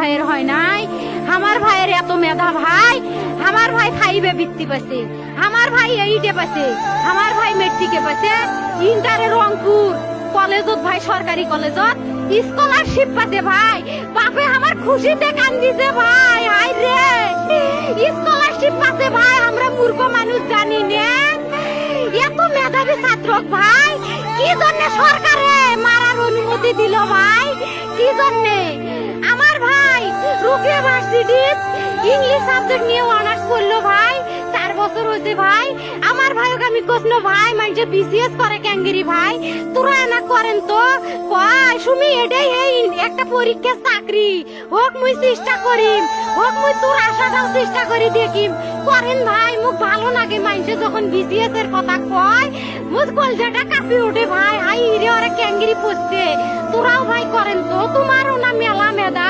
ভাইয়ের হয় নাই। আমার ভাইয়ের এত মেধা ভাই, আমার ভাই 5 বৃত্তি পাচ্ছে, আমার ভাই 8 পাচ্ছে, আমার ভাই মেট্রিকে পাচ্ছে, ইন্টারে রংপুর কলেজত ভাই, সরকারি কলেজত স্কলারশিপ পাতে ভাই। বাপে আমার খুশিতে কান্দিছে ভাই, হাই রে স্কলারশিপ পাতে ভাই। আমরা মূর্খ মানুষ জানি না এত মেধাবী ছাত্র ভাই কি জন্য সরকারে মারার অনুমতি দিল ভাই, কি জন্য? আমার ভাই রুকিয়া ভার্সিটি ইংলিশ সাবজেক্ট নিয়ে অনার্স করলো ভাই, 4 বছর হয়েছে ভাই। আমার ভাইকে আমি কইলো ভাই মানে বিসিএস করে ক্যাঙ্গেরি ভাই, তোরা না করেন তো কয় সুমি এটাই এই একটা পরীক্ষা চাকরি হোক, মুই চেষ্টা করিম, হোক মুই তোর আশাটাও চেষ্টা করি দেখিম। করেন ভাই, মুখ ভালো লাগে মানুষে যখন বিসিএস এর কথা কয়, মুখ কলজাটা কাঁপি ওঠে ভাই। হাই রে ওরা ক্যাঙ্গেরি পড়ছে, তোরাও ভাই করেন তো, তোমারও না মেলা মেধা।